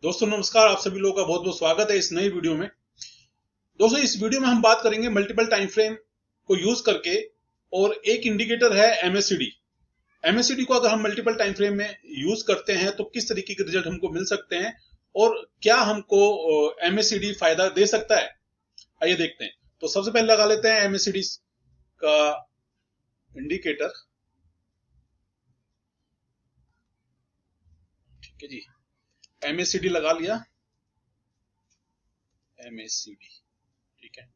दोस्तों नमस्कार, आप सभी लोगों का बहुत बहुत स्वागत है इस नई वीडियो में। दोस्तों इस वीडियो में हम बात करेंगे मल्टीपल टाइम फ्रेम को यूज करके, और एक इंडिकेटर है एमएससीडी। एमएससीडी को अगर हम मल्टीपल टाइम फ्रेम में यूज करते हैं तो किस तरीके के रिजल्ट हमको मिल सकते हैं और क्या हमको एमएससीडी फायदा दे सकता है, आइए देखते हैं। तो सबसे पहले लगा लेते हैं एमएससीडी का इंडिकेटर। ठीक है जी, एमएससीडी लगा लिया, एमएससीडी। ठीक है,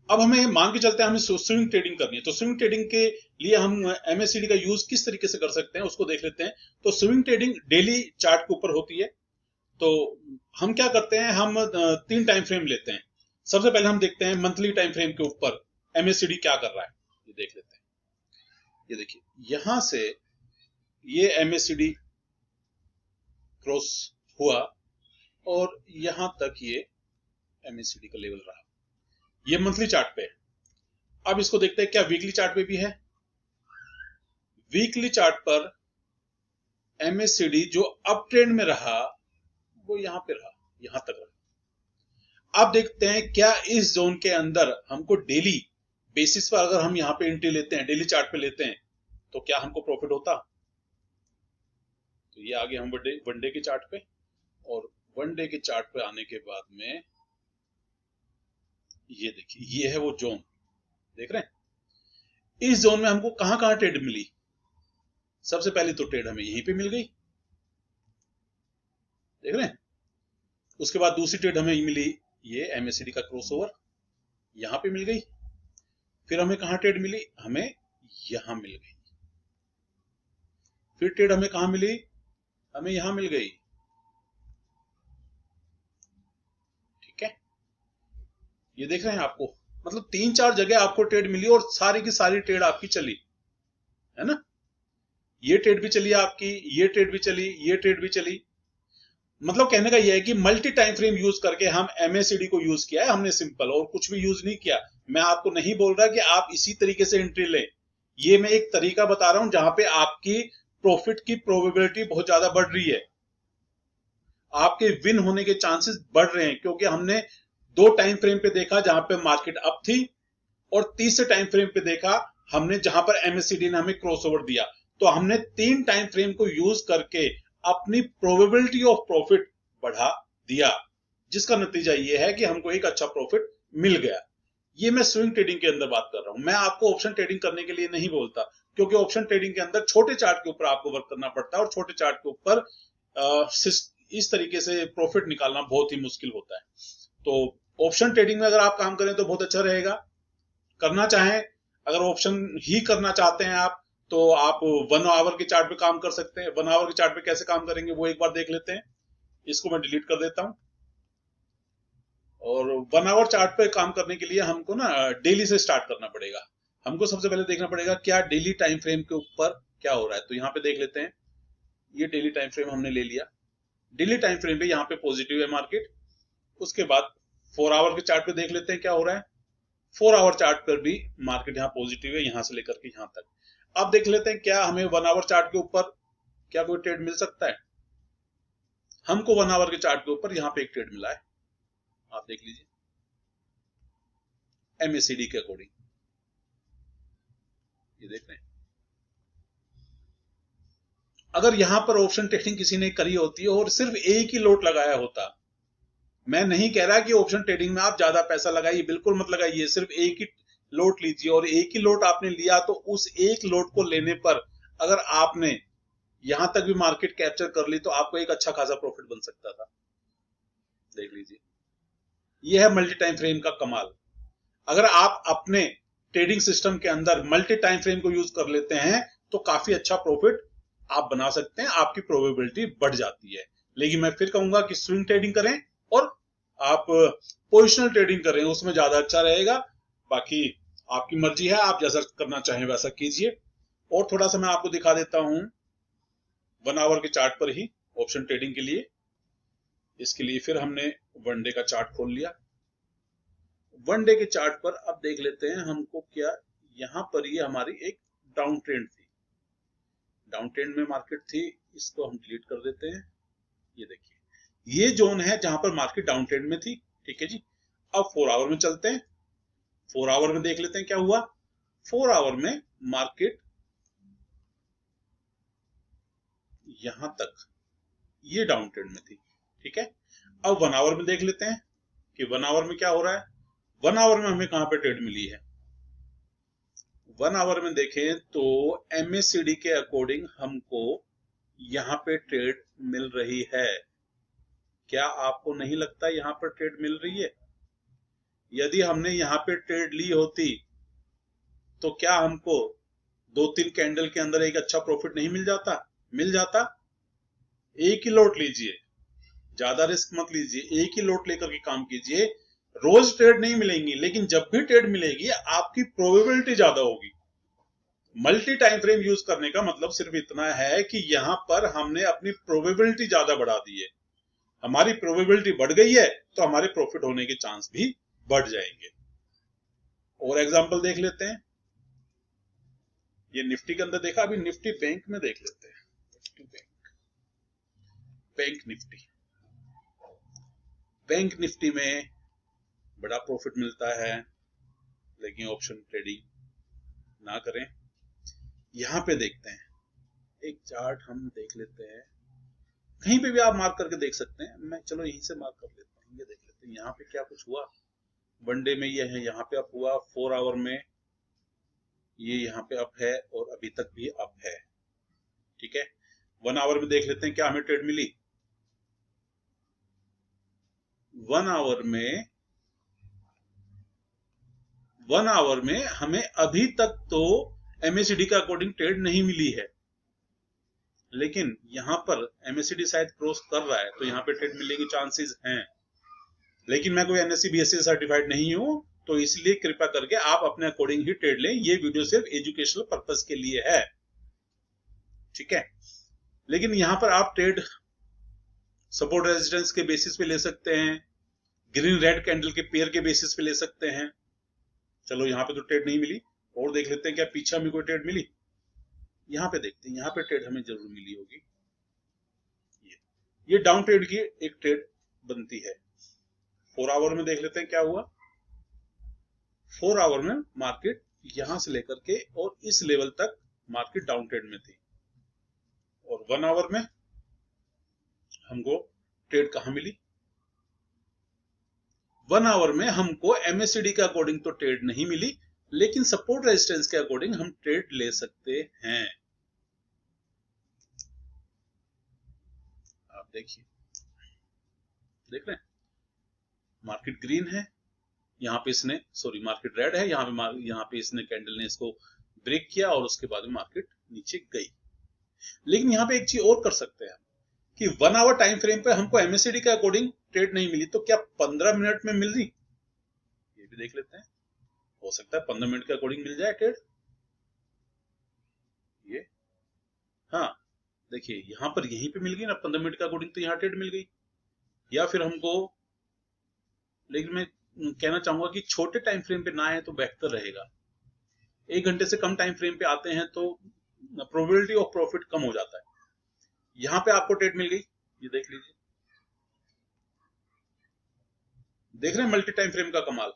अब हमें मान के चलते हैं हमें स्विंग ट्रेडिंग करनी है, तो स्विंग ट्रेडिंग के लिए हम एमएससीडी का यूज किस तरीके से कर सकते हैं उसको देख लेते हैं। तो स्विंग ट्रेडिंग डेली चार्ट के ऊपर होती है। तो हम क्या करते हैं, हम 3 टाइम फ्रेम लेते हैं। सबसे पहले हम देखते हैं मंथली टाइम फ्रेम के ऊपर एमएससीडी क्या कर रहा है, ये देख लेते हैं। ये देखिए, यहां से ये एमएससीडी क्रॉस हुआ और यहां तक ये एमएससीडी का लेवल रहा। ये मंथली चार्ट पे है। अब इसको देखते हैं क्या वीकली चार्ट पे भी है। वीकली चार्ट पर एमएससीडी जो अप ट्रेंड में रहा वो यहां पे रहा, यहां तक रहा। अब देखते हैं क्या इस जोन के अंदर हमको डेली बेसिस पर अगर हम यहां पे एंट्री लेते हैं, डेली चार्ट पे लेते हैं, तो क्या हमको प्रॉफिट होता। तो ये आगे हम वन डे के चार्ट पे, और वन डे के चार्ट पे आने के बाद में ये देखिए, ये है वो जोन, देख रहे हैं। इस जोन में हमको कहां कहां ट्रेड मिली। सबसे पहली तो ट्रेड हमें यहीं पे मिल गई, देख रहे हैं। उसके बाद दूसरी ट्रेड हमें मिली, ये एमएससीडी का क्रॉसओवर, यहां पे मिल गई। फिर हमें कहां ट्रेड मिली, हमें यहां मिल गई। फिर ट्रेड हमें कहां मिली, हमें यहां मिल गई। ठीक है, ये देख रहे हैं आपको, मतलब 3-4 जगह आपको ट्रेड मिली और सारी की सारी ट्रेड आपकी चली, है ना। ये ट्रेड भी चली आपकी, ये ट्रेड भी चली, ये ट्रेड भी चली। मतलब कहने का यह है कि मल्टी टाइम फ्रेम यूज करके हम एमएससीडी को यूज किया है हमने, सिंपल, और कुछ भी यूज नहीं किया। मैं आपको नहीं बोल रहा कि आप इसी तरीके से एंट्री लें। ये मैं एक तरीका बता रहा हूं जहां पे आपकी प्रॉफिट की प्रोबेबिलिटी बहुत ज्यादा बढ़ रही है, आपके विन होने के चांसेस बढ़ रहे हैं, क्योंकि हमने 2 टाइम फ्रेम पे देखा जहां पे मार्केट अप थी, और तीसरे टाइम फ्रेम पे देखा हमने जहां पर एमएससीडी ने हमें क्रॉसओवर दिया। तो हमने 3 टाइम फ्रेम को यूज करके अपनी प्रोबेबिलिटी ऑफ प्रॉफिट बढ़ा दिया, जिसका नतीजा यह है कि हमको एक अच्छा प्रॉफिट मिल गया। ये मैं स्विंग ट्रेडिंग के अंदर बात कर रहा हूं। मैं आपको ऑप्शन ट्रेडिंग करने के लिए नहीं बोलता, क्योंकि ऑप्शन ट्रेडिंग के अंदर छोटे चार्ट के ऊपर आपको वर्क करना पड़ता है, और छोटे चार्ट के ऊपर इस तरीके से प्रॉफिट निकालना बहुत ही मुश्किल होता है। तो ऑप्शन ट्रेडिंग में अगर आप काम करें तो बहुत अच्छा रहेगा। करना चाहें, अगर ऑप्शन ही करना चाहते हैं आप, तो आप 1 आवर के चार्ट पे काम कर सकते हैं। 1 आवर के चार्ट पे कैसे काम करेंगे वो एक बार देख लेते हैं। इसको मैं डिलीट कर देता हूं। और 1 आवर चार्ट पे काम करने के लिए हमको ना डेली से स्टार्ट करना पड़ेगा। हमको सबसे पहले देखना पड़ेगा क्या डेली टाइम फ्रेम के ऊपर क्या हो रहा है। तो यहाँ पे देख लेते हैं, ये डेली टाइम फ्रेम हमने ले लिया। डेली टाइम फ्रेम पे यहाँ पे पॉजिटिव है मार्केट। उसके बाद 4 आवर के चार्ट पे देख लेते हैं क्या हो रहा है। 4 आवर चार्ट पर भी मार्केट यहाँ पॉजिटिव है, यहां से लेकर के यहां तक। अब देख लेते हैं क्या हमें 1 आवर चार्ट के ऊपर क्या कोई ट्रेड मिल सकता है। हमको 1 आवर के चार्ट के ऊपर यहाँ पे एक ट्रेड मिला है, आप देख लीजिए, एमएससीडी के अकॉर्डिंग, ये देख रहे हैं। अगर यहां पर ऑप्शन ट्रेडिंग किसी ने करी होती और सिर्फ एक ही लोट लगाया होता, मैं नहीं कह रहा कि ऑप्शन ट्रेडिंग में आप ज्यादा पैसा लगाइए, बिल्कुल मत लगाइए, सिर्फ एक ही लोट लीजिए, और एक ही लोट आपने लिया तो उस एक लोट को लेने पर अगर आपने यहां तक भी मार्केट कैप्चर कर ली तो आपको एक अच्छा खासा प्रॉफिट बन सकता था, देख लीजिए। यह है मल्टी टाइम फ्रेम का कमाल। अगर आप अपने ट्रेडिंग सिस्टम के अंदर मल्टी टाइम फ्रेम को यूज कर लेते हैं तो काफी अच्छा प्रॉफिट आप बना सकते हैं, आपकी प्रोबेबिलिटी बढ़ जाती है। लेकिन मैं फिर कहूंगा कि स्विंग ट्रेडिंग करें और आप पोजिशनल ट्रेडिंग करें, उसमें ज्यादा अच्छा रहेगा। बाकी आपकी मर्जी है, आप जैसा करना चाहें वैसा कीजिए। और थोड़ा सा मैं आपको दिखा देता हूं 1 आवर के चार्ट पर ही ऑप्शन ट्रेडिंग के लिए। इसके लिए फिर हमने वन डे का चार्ट खोल लिया। वन डे के चार्ट पर अब देख लेते हैं हमको क्या, यहां पर ये हमारी एक डाउन ट्रेंड थी, डाउन ट्रेंड में मार्केट थी, इसको हम डिलीट कर देते हैं। ये देखिए, ये जोन है जहां पर मार्केट डाउन ट्रेंड में थी। ठीक है जी। अब 4 आवर में चलते हैं, 4 आवर में देख लेते हैं क्या हुआ। 4 आवर में मार्केट यहां तक ये डाउन ट्रेंड में थी। ठीक है। अब 1 आवर में देख लेते हैं कि 1 आवर में क्या हो रहा है। 1 आवर में हमें कहां पे ट्रेड मिली है। 1 आवर में देखें तो MACD के अकॉर्डिंग हमको यहां पे ट्रेड मिल रही है। क्या आपको नहीं लगता यहां पर ट्रेड मिल रही है? यदि हमने यहां पे ट्रेड ली होती तो क्या हमको 2-3 कैंडल के अंदर एक अच्छा प्रॉफिट नहीं मिल जाता? मिल जाता। एक ही लॉट लीजिए, ज्यादा रिस्क मत लीजिए, एक ही लॉट लेकर के काम कीजिए। रोज ट्रेड नहीं मिलेंगी, लेकिन जब भी ट्रेड मिलेगी आपकी प्रोबेबिलिटी ज्यादा होगी। मल्टी टाइम फ्रेम यूज करने का मतलब सिर्फ इतना है कि यहां पर हमने अपनी प्रोबेबिलिटी ज्यादा बढ़ा दी है। हमारी प्रोबेबिलिटी बढ़ गई है तो हमारे प्रॉफिट होने के चांस भी बढ़ जाएंगे। और एग्जांपल देख लेते हैं। ये निफ्टी के अंदर देखा, अभी निफ्टी बैंक में देख लेते हैं। बैंक निफ्टी, बैंक निफ्टी में बड़ा प्रॉफिट मिलता है, लेकिन ऑप्शन ट्रेडिंग ना करें। यहां पे देखते हैं, एक चार्ट हम देख लेते हैं। कहीं पे भी आप मार्क करके देख सकते हैं। मैं चलो यहीं से मार्क कर लेता हूँ। ये देख लेते हैं यहाँ पे क्या कुछ हुआ। वन डे में ये है, यहाँ पे अप हुआ। 4 आवर में ये यहाँ पे अप है और अभी तक भी अप है। ठीक है। 1 आवर में देख लेते हैं क्या हमें ट्रेड मिली। 1 आवर में हमें अभी तक तो MACD का अकॉर्डिंग ट्रेड नहीं मिली है, लेकिन यहां पर MACD शायद क्रॉस कर रहा है तो यहाँ पे ट्रेड मिलने के चांसेस हैं। लेकिन मैं कोई NSE BSE सर्टिफाइड नहीं हूं, तो इसलिए कृपया करके आप अपने अकॉर्डिंग ही ट्रेड लें। ये वीडियो सिर्फ एजुकेशनल पर्पस के लिए है। ठीक है। लेकिन यहां पर आप ट्रेड सपोर्ट रेजिस्टेंस के बेसिस पे ले सकते हैं, ग्रीन रेड कैंडल के पेयर के बेसिस पे ले सकते हैं। चलो यहाँ पे तो ट्रेड नहीं मिली, और देख लेते हैं क्या पीछे हमें कोई ट्रेड मिली। यहाँ पे देखते हैं, यहाँ पे ट्रेड हमें जरूर मिली होगी। ये डाउन ट्रेड की एक ट्रेड बनती है। 4 आवर में देख लेते हैं क्या हुआ। 4 आवर में मार्केट यहां से लेकर के और इस लेवल तक मार्केट डाउन ट्रेड में थी। और 1 आवर में हमको ट्रेड कहां मिली। 1 आवर में हमको MACD के अकॉर्डिंग तो ट्रेड नहीं मिली, लेकिन सपोर्ट रेजिस्टेंस के अकॉर्डिंग हम ट्रेड ले सकते हैं। आप देखिए, देख रहे हैं मार्केट ग्रीन है, यहाँ पे इसने मार्केट रेड है, यहाँ पे इसने कैंडल ने इसको ब्रेक किया और उसके बाद में मार्केट नीचे गई। लेकिन यहाँ पे एक चीज और कर सकते हैं कि 1 आवर टाइम फ्रेम पे हमको MACD के अकॉर्डिंग ट्रेड नहीं मिली, तो क्या 15 मिनट में मिल रही। ये भी देख लेते हैं, हो सकता है 15 मिनट के अकॉर्डिंग मिल जाए ट्रेड। ये हाँ देखिए, यहां पर यहीं पे मिल गई ना 15 मिनट के अकॉर्डिंग, तो यहाँ ट्रेड मिल गई। या फिर हमको, लेकिन मैं कहना चाहूंगा कि छोटे टाइम फ्रेम पे ना आए तो बेहतर रहेगा। 1 घंटे से कम टाइम फ्रेम पे आते हैं तो प्रोबेबिलिटी ऑफ प्रॉफिट कम हो जाता है। यहां पे आपको ट्रेड मिल गई, ये देख लीजिए। देख रहे हैं मल्टी टाइम फ्रेम का कमाल।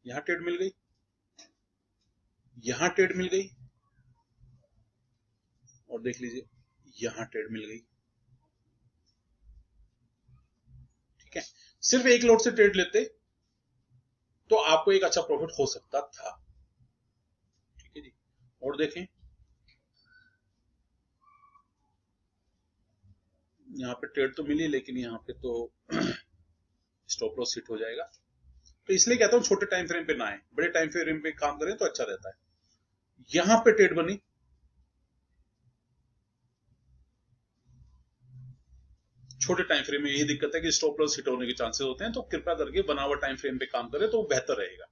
यहां ट्रेड मिल गई, यहां ट्रेड मिल गई, और देख लीजिए यहां ट्रेड मिल गई। ठीक है। सिर्फ एक लॉट से ट्रेड लेते तो आपको एक अच्छा प्रॉफिट हो सकता था। ठीक है जी। और देखें, यहाँ पे ट्रेड तो मिली, लेकिन यहाँ पे तो स्टॉप लॉस हिट हो जाएगा। तो इसलिए कहता हूं छोटे टाइम फ्रेम पे ना आए, बड़े टाइम फ्रेम पे काम करें तो अच्छा रहता है। यहां पे ट्रेड बनी, छोटे टाइम फ्रेम में यही दिक्कत है कि स्टॉप लॉस हिट होने के चांसेस होते हैं, तो कृपया करके 1 आवर टाइम फ्रेम पे काम करें तो बेहतर रहेगा।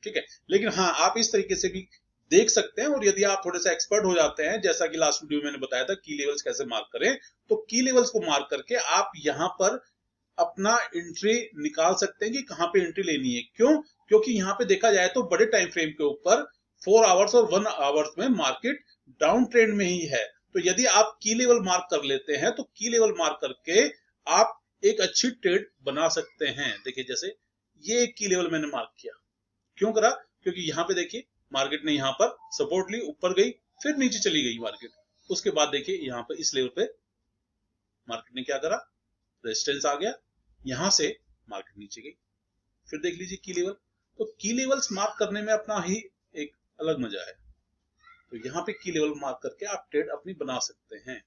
ठीक है। लेकिन हाँ, आप इस तरीके से भी देख सकते हैं। और यदि आप थोड़े से एक्सपर्ट हो जाते हैं, जैसा कि लास्ट वीडियो में मैंने बताया था की लेवल्स कैसे मार्क करें, तो की लेवल्स को मार्क करके आप यहां पर अपना एंट्री निकाल सकते हैं कि कहां पे एंट्री लेनी है। क्यों? क्योंकि यहाँ पे देखा जाए तो बड़े टाइम फ्रेम के ऊपर 4 आवर्स और 1 आवर्स में मार्केट डाउन ट्रेंड में ही है। तो यदि आप की लेवल मार्क कर लेते हैं तो की लेवल मार्क करके आप एक अच्छी ट्रेड बना सकते हैं। देखिए जैसे ये एक की लेवल मैंने मार्क किया, क्यों करा? क्योंकि यहाँ पे देखिए मार्केट ने यहाँ पर सपोर्ट ली, ऊपर गई, फिर नीचे चली गई मार्केट। उसके बाद देखिए यहाँ पे इस लेवल पे मार्केट ने क्या करा, रेजिस्टेंस आ गया, यहां से मार्केट नीचे गई, फिर देख लीजिए की लेवल। तो की लेवल्स मार्क करने में अपना ही एक अलग मजा है। तो यहाँ पे की लेवल मार्क करके आप ट्रेड अपनी बना सकते हैं।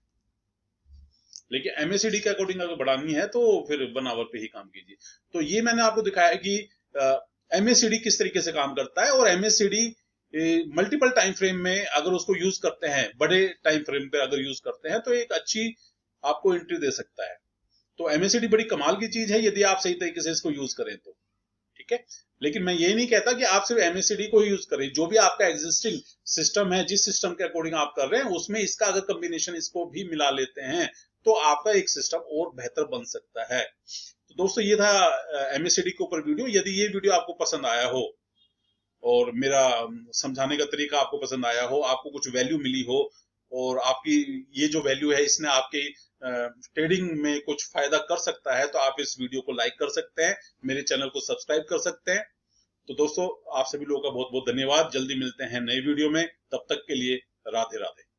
लेकिन एमएससीडी के अकॉर्डिंग अगर बढ़ानी है तो फिर 1 आवर पे ही काम कीजिए। तो ये मैंने आपको दिखाया कि एमएससीडी किस तरीके से काम करता है, और एमएससीडी मल्टीपल टाइम फ्रेम में अगर उसको यूज करते हैं, बड़े टाइम फ्रेम पे अगर यूज करते हैं तो एक अच्छी आपको एंट्री दे सकता है। तो एमएससीडी बड़ी कमाल की चीज है यदि आप सही तरीके से इसको यूज करें तो, ठीक है। लेकिन मैं ये नहीं कहता कि आप सिर्फ एमएससीडी को यूज करें, जो भी आपका एग्जिस्टिंग सिस्टम है, जिस सिस्टम के अकॉर्डिंग आप कर रहे हैं उसमें इसका अगर कॉम्बिनेशन इसको भी मिला लेते हैं तो आपका एक सिस्टम और बेहतर बन सकता है। तो दोस्तों ये था एमएससीडी के ऊपर वीडियो। यदि ये वीडियो आपको पसंद आया हो और मेरा समझाने का तरीका आपको पसंद आया हो, आपको कुछ वैल्यू मिली हो, और आपकी ये जो वैल्यू है इसने आपके ट्रेडिंग में कुछ फायदा कर सकता है, तो आप इस वीडियो को लाइक कर सकते हैं, मेरे चैनल को सब्सक्राइब कर सकते हैं। तो दोस्तों आप सभी लोगों का बहुत बहुत धन्यवाद। जल्दी मिलते हैं नए वीडियो में, तब तक के लिए राधे राधे।